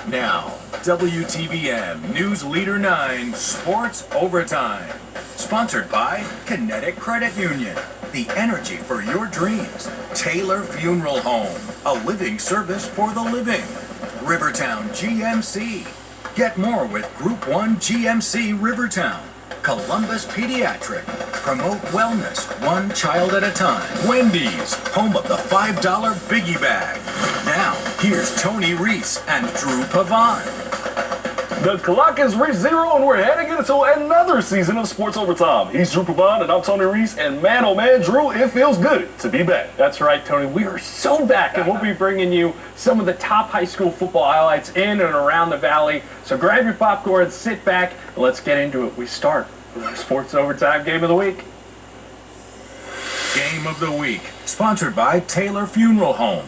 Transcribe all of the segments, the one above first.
Now, WTVM News Leader 9 Sports Overtime. Sponsored by Kinetic Credit Union. The energy for your dreams. Taylor Funeral Home. A living service for the living. Rivertown GMC. Get more with Group 1 GMC Rivertown. Columbus Pediatric. Promote wellness one child at a time. Wendy's, home of the $5 Biggie Bag. Now, here's Tony Reese and Drew Pavan. The clock is reached 0 and we're heading into another season of Sports Overtime. He's Drew Pavan and I'm Tony Reese, and man, oh man, Drew, it feels good to be back. That's right, Tony. We are so back, and we'll be bringing you some of the top high school football highlights in and around the Valley. So grab your popcorn, sit back, and let's get into it. We start with our Sports Overtime Game of the Week. Game of the Week, sponsored by Taylor Funeral Home.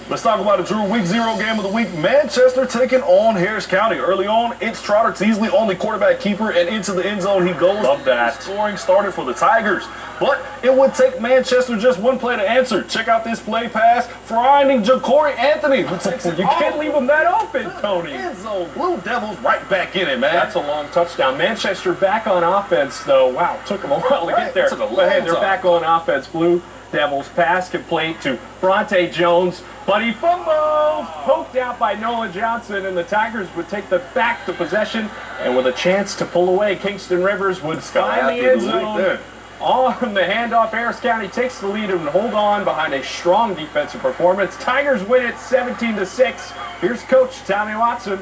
Let's talk about it, Drew. Week 0 game of the week. Manchester taking on Harris County. Early on, it's Trotter Teasley on the quarterback keeper, and into the end zone he goes. Love that. Scoring started for the Tigers. But it would take Manchester just one play to answer. Check out this play pass, finding Ja'Cory Anthony, who takes it. You can't leave him that open, Tony. End zone. Blue Devils right back in it, man. That's a long touchdown. Manchester back on offense, though. Wow, took them a while to get there. But hey, they're back on offense. Blue Devils pass complete to Bronte Jones. But he fumbles, poked out by Nolan Johnson, and the Tigers would take back the possession, and with a chance to pull away, Kingston Rivers would find the end zone. On the handoff, Harris County takes the lead and hold on behind a strong defensive performance. Tigers win it 17-6. Here's Coach Tommy Watson.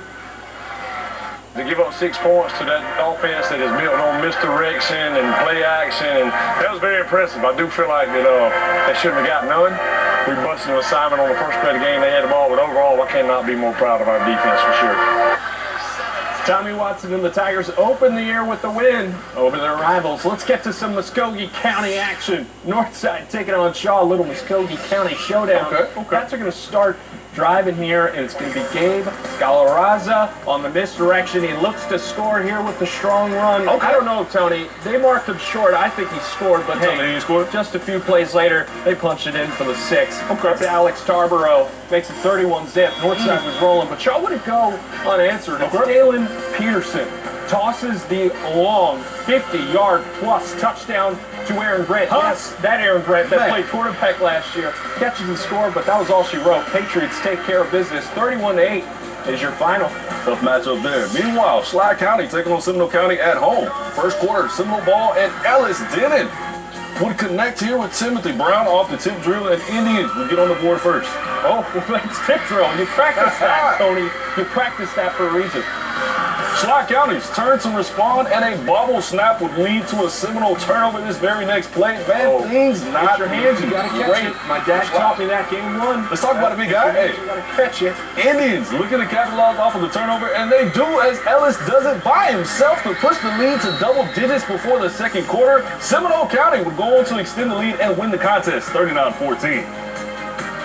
To give up 6 points to that offense that is built on misdirection and play action, and that was very impressive. I do feel like that they shouldn't have got none. We busted an assignment on the first play of the game. They had the ball, but overall, I cannot be more proud of our defense for sure. Tommy Watson and the Tigers open the year with the win over their rivals. Let's get to some Muskogee County action. Northside taking on Shaw, little Muskogee County showdown. Okay. Cats are going to start driving here, and it's going to be Gabe Galarraza on the misdirection. He looks to score here with the strong run. Okay. I don't know, Tony. They marked him short. I think he scored, but hey, he scored? Just a few plays later, they punched it in for the 6. Okay. It's Alex Tarboro. Makes it 31-zip. Northside was rolling, but Shaw wouldn't go unanswered. It's Dalen Peterson. Tosses the long 50-yard plus touchdown to Aaron Grant. Yes, that Aaron Grant that played quarterback last year. Catches and score, but that was all she wrote. Patriots take care of business. 31-8 is your final. Tough matchup there. Meanwhile, Schley County taking on Seminole County at home. First quarter, Seminole ball, and Ellis Denton would connect here with Timothy Brown off the tip drill, and Indians would get on the board first. Oh, that's tip drill. You practice that, Tony. You practice that for a reason. Schley County's turn to respond, and a bobble snap would lead to a Seminole turnover this very next play. Man, things not your hands. You got to catch it. My dad taught me that game 1. Let's talk about it, big guy. Hey, you got to catch it. Indians looking to capitalize off of the turnover, and they do as Ellis does it by himself to push the lead to double digits before the second quarter. Seminole County would go on to extend the lead and win the contest 39-14.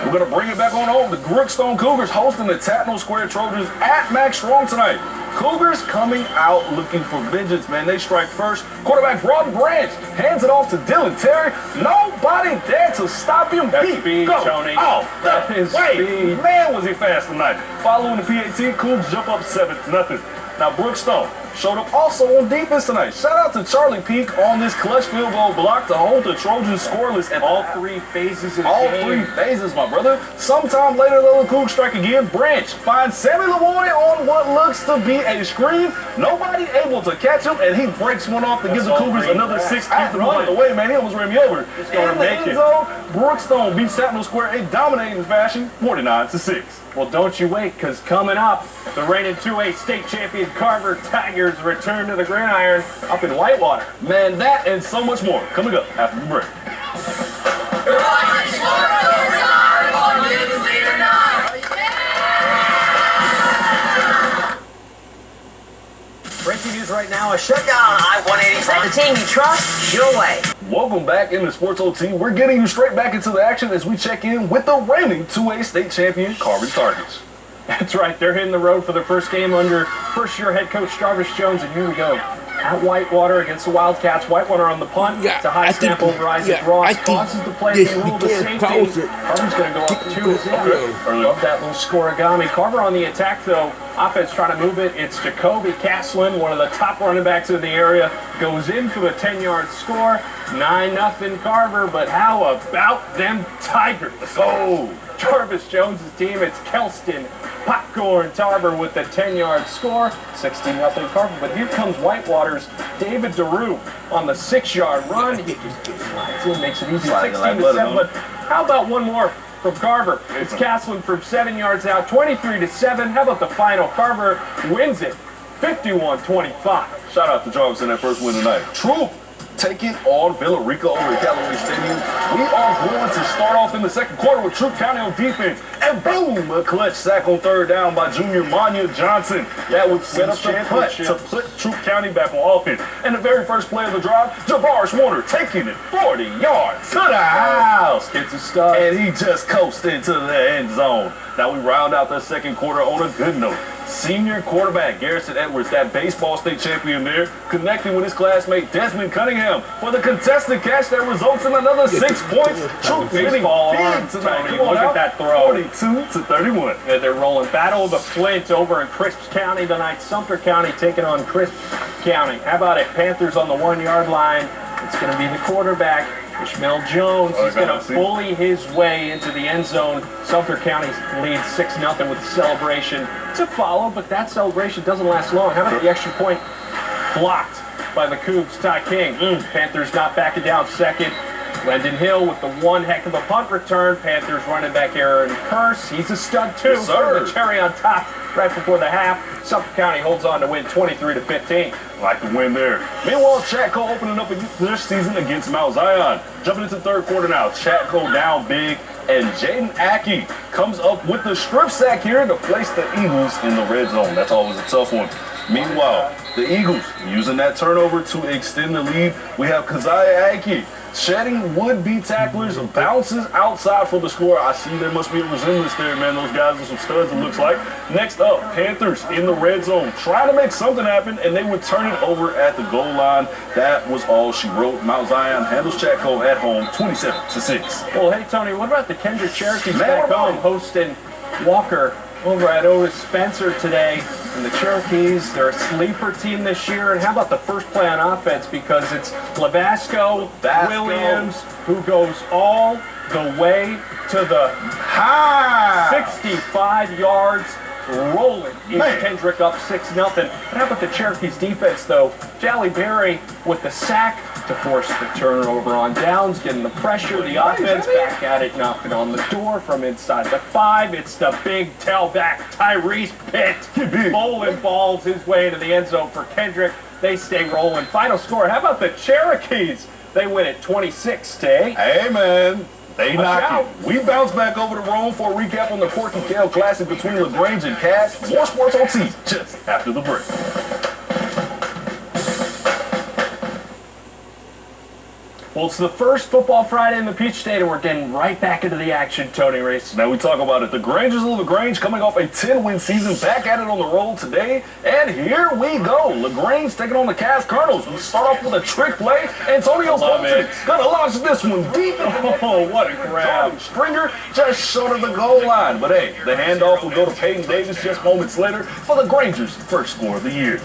We're going to bring it back on home. The Brookstone Cougars hosting the Tatnall Square Trojans at Max Strong tonight. Cougars coming out looking for vengeance, man. They strike first. Quarterback Broughton Branch hands it off to Dylan Terry. Nobody there to stop him. That's speed, Tony. Oh, that is speed. Man, was he fast tonight. Following the PAT, Cougs jump up 7-0. Now, Brookstone showed up also on defense tonight. Shout out to Charlie Peak on this clutch field goal block to hold the Trojans scoreless at all 3 phases of all game. 3 phases, my brother. Sometime later, the Cougs strike again. Branch finds Sammy Lavoie on what looks to be a screen. Nobody able to catch him, and he breaks one off to give the Cougars another 6 keep them out of the way, man. He almost ran me over. He's going to make it. Brookstone beats Tatnall Square in dominating fashion, 49-6. Well, don't you wait, because coming up, the reigning 2A state champion Carver Tigers return to the gridiron up in Whitewater. Man, that and so much more coming up after the break. Breaking news right now, a shutdown on I-185. The team you trust, your way. Welcome back into Sports OT. We're getting you straight back into the action as we check in with the reigning 2A state champion, Carver Tigers. That's right. They're hitting the road for their first game under first-year head coach Jarvis Jones, and here we go. at Whitewater against the Wildcats. Whitewater on the punt. It's a high snap over Isaac Ross. Causes the play to be ruled a safety. Carver's going to go up 2-0. Love that little scoregami. Carver on the attack, though. Offense trying to move it. It's Jacoby Caslin, one of the top running backs in the area. Goes in for the 10-yard score. 9-0 Carver, but how about them Tigers? Oh, Jarvis Jones' team. It's Kelston Popcorn Tarver with the 10-yard score. 16-0 Carver. But here comes Whitewater's David DeRue on the 6-yard run. He just slides in, makes it easy. 16-7. But how about one more from Carver? It's Caslin from 7 yards out. 23-7. How about the final? Carver wins it 51-25. Shout out to Jarvis in that first win tonight. Troop taking on Villarica over at Callaway Stadium. We are going to start off in the second quarter with Troop County on defense. And boom, a clutch sack on third down by junior Manya Johnson. That would set up the putt to put Troop County back on offense. And the very first play of the drive, Javarish Warner taking it 40 yards to the house. Gets a stud. And he just coasted into the end zone. Now we round out the second quarter on a good note. Senior quarterback Garrison Edwards, that baseball state champion there, connecting with his classmate Desmond Cunningham for the contested catch that results in another 6 points. Troop hitting big tonight. Come on, look at that throw. 42-31. And they're rolling. Battle of the Flint over in Crisp County tonight. Sumter County taking on Crisp County. How about it? Panthers on the 1-yard line. It's going to be the quarterback, Ishmael Jones. He's going to bully his way into the end zone. Sumter County leads 6-0 with the celebration to follow, but that celebration doesn't last long. How about the extra point blocked by the Cougs, Ty King? Panthers not backing down second. Glendon Hill with the one heck of a punt return. Panthers running back Aaron Curse. He's a stud too. Yes, sir. The cherry on top right before the half. Sumter County holds on to win 23-15. Like the win there. Meanwhile, Chatco opening up their season against Mount Zion. Jumping into the third quarter now. Chatco down big. And Jaden Aki comes up with the strip sack here to place the Eagles in the red zone. That's always a tough one. Meanwhile, the Eagles using that turnover to extend the lead. We have Keziah Aki shedding would-be tacklers, bounces outside for the score. I see there must be a resemblance there, man. Those guys are some studs, it looks like. Next up, Panthers in the red zone, trying to make something happen, and they would turn it over at the goal line. That was all she wrote. Mount Zion handles Chatco at home, 27-6. Well, hey, Tony, what about the Kendrick Cherokees back home hosting Walker over at Otis Spencer today? And the Cherokees, they're a sleeper team this year. And how about the first play on offense? Because it's Lavasco Williams who goes all the way to the 65 yards, rolling. Kendrick up 6-0. And how about the Cherokees defense, though? Jolly Berry with the sack to force the turnover on downs, getting the pressure. The offense back at it, knocking on the door from inside the 5. It's the big tailback Tyrese Pitt. Bowling balls his way into the end zone for Kendrick. They stay rolling. Final score. How about the Cherokees? They win it 26-8. Hey, man. They knock it. We bounce back over to Rome for a recap on the Corky Kale Classic between LaGrange and Cass. More sports on T just after the break. Well, it's the first Football Friday in the Peach State, and we're getting right back into the action, Tony Reese. Now we talk about it. The Grangers of LaGrange coming off a 10-win season, back at it on the road today. And here we go. LaGrange taking on the Cass Colonels. We start off with a trick play. Antonio Colton gonna launch this one deep. Oh, what a grab. Springer just short of the goal line. But hey, the handoff will go to Peyton Davis just moments later for the Grangers' first score of the year.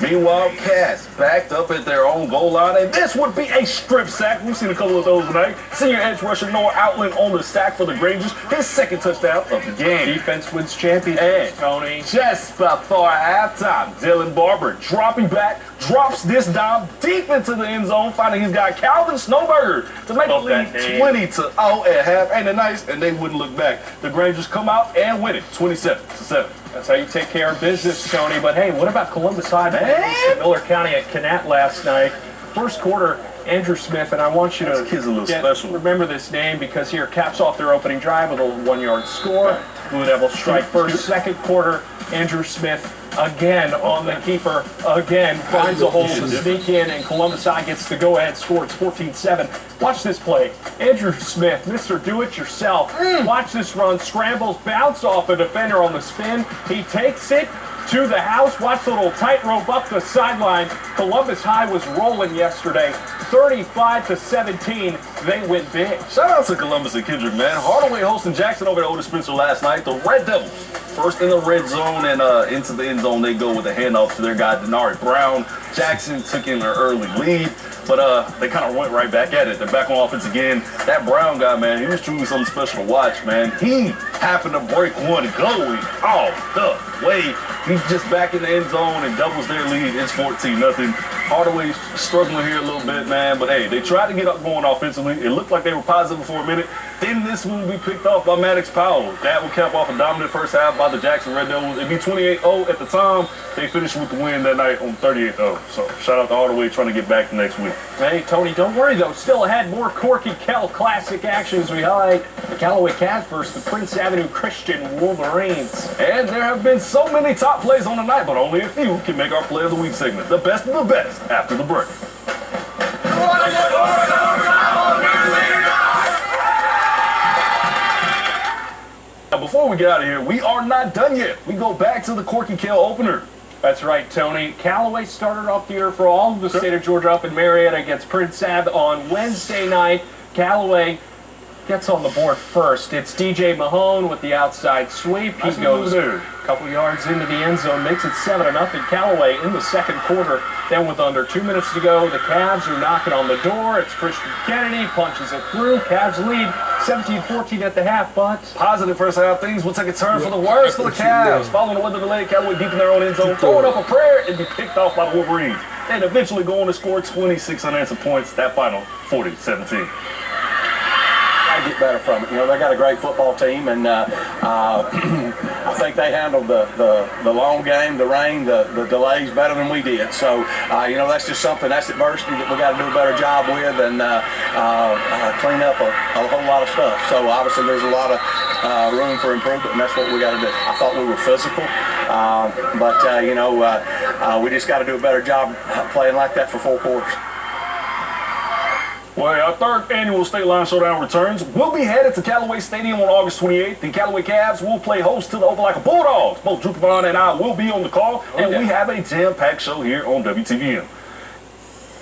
Meanwhile, Cass backed up at their own goal line, and this would be a strip sack. We've seen a couple of those tonight. Senior edge rusher Noah Outland on the sack for the Grangers. His second touchdown of the game. Defense wins championships, Tony. Just before halftime, Dylan Barber dropping back, drops this dime deep into the end zone, finding he's got Calvin Snowberger to make the lead 20-0 at half. Ain't it nice? And they wouldn't look back. The Grangers come out and win it 27-7. That's how you take care of business, Tony. But hey, what about Columbus High? Miller County at Canat last night. First quarter, Andrew Smith, and I want you to remember this name because here caps off their opening drive with a 1-yard score. Blue Devils strike first. Second quarter, Andrew Smith again on the keeper, again finds a hole to sneak in, and Columbus High gets the go-ahead score. It's 14-7. Watch this play. Andrew Smith, Mr. Do-It-Yourself. Watch this run, scrambles, bounce off a defender on the spin. He takes it to the house. Watch the little tightrope up the sideline. Columbus High was rolling yesterday. 35-17, they went big. Shout out to Columbus and Kendrick, man. Hardaway hosting Jackson over at Otis Spencer last night. The Red Devils, first in the red zone and into the end zone, they go with a handoff to their guy, Denari Brown. Jackson took in their early lead, but they kind of went right back at it. They're back on offense again. That Brown guy, man, he was truly something special to watch, man. He happened to break one going all the way. He's just back in the end zone and doubles their lead. It's 14-0. Hardaway's struggling here a little bit, man, but hey, they tried to get up going offensively. It looked like they were positive for a minute. Then this one will be picked off by Maddox Powell. That will cap off a dominant first half by the Jackson Red Devils. It'd be 28-0 at the time. They finished with the win that night on 38-0. So shout out to Hardaway trying to get back the next week. Hey, Tony, don't worry, though. Still ahead, more Corky Kell classic action as we highlight the Callaway Cavs versus the Prince Avenue Christian Wolverines. And there have been so many top plays on the night, but only a few can make our Play of the Week segment. The best of the best after the break. Now, before we get out of here, we are not done yet. We go back to the Corky Kell opener. That's right, Tony. Callaway started off the year for all of the state of Georgia up in Marietta against Prince Ave on Wednesday night. Callaway gets on the board first. It's DJ Mahone with the outside sweep. He goes a couple yards into the end zone, makes it 7-0. Callaway in the second quarter. Then with under 2 minutes to go, the Cavs are knocking on the door. It's Christian Kennedy, punches it through. Cavs lead 17-14 at the half, but Positive first half, things will take a turn for the worse for the Cavs. Following the weather delay, Callaway deep in their own end zone, throwing up a prayer and be picked off by the Wolverines. Then eventually go on to score 26 unanswered points. That final, 40-17. Get better from it. You know, they got a great football team, and I think they handled the long game, the rain, the delays better than we did. So, you know, that's just something, that's adversity that we got to do a better job with and clean up a whole lot of stuff. So, obviously, there's a lot of room for improvement, and that's what we got to do. I thought we were physical, but, you know, we just got to do a better job playing like that for 4 quarters. Well, our third annual State Line Showdown returns. We'll be headed to Callaway Stadium on August 28th. The Callaway Cavs will play host to the Opelika Bulldogs. Both Drew Pavan and I will be on the call, and we have a jam-packed show here on WTVM.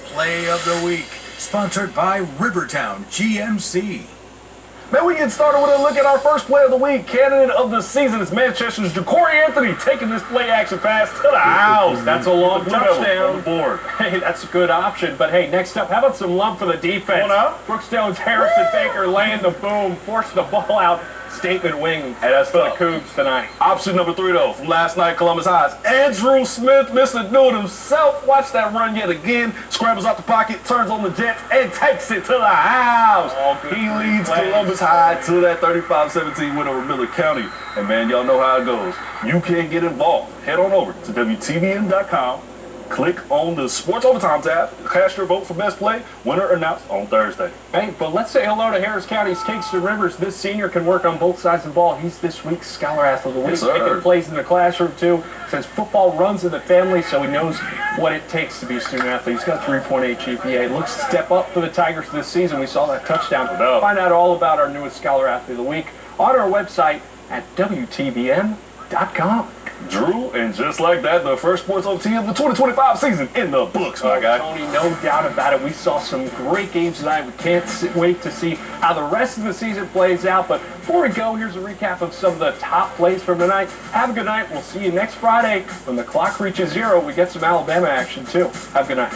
Play of the Week, sponsored by Rivertown GMC. Man, we get started with a look at our first play of the week. Candidate of the season is Manchester's Ja'Cory Anthony taking this play action pass to the house. that's a long touchdown. On the board. Hey, that's a good option. But hey, next up, how about some love for the defense? Brooks Jones, Harrison Baker laying the boom, forced the ball out. Statement wing. Hey, that's for the tough. Cougs tonight. Option number 3, though, from last night, Columbus High's Andrew Smith, Mr. Do It himself. Watch that run yet again. Scrambles out the pocket, turns on the Jets, and takes it to the house. He leads Columbus High to that 35-17 win over Miller County. And, man, y'all know how it goes. You can get involved. Head on over to WTVM.com. Click on the Sports Overtime tab. Cast your vote for best play. Winner announced on Thursday. Hey, but let's say hello to Harris County's Kingston Rivers. This senior can work on both sides of the ball. He's this week's Scholar Athlete of the Week. Yes, sir. Making plays in the classroom, too. Says football runs in the family, so he knows what it takes to be a student athlete. He's got a 3.8 GPA. Looks to step up for the Tigers this season. We saw that touchdown. No. Find out all about our newest Scholar Athlete of the Week on our website at WTVM.com. Drew, and just like that, the first Sports OT of the 2025 season in the books, my guy. Tony, no doubt about it. We saw some great games tonight. We can't wait to see how the rest of the season plays out. But before we go, here's a recap of some of the top plays from tonight. Have a good night. We'll see you next Friday when the clock reaches 0. We get some Alabama action, too. Have a good night.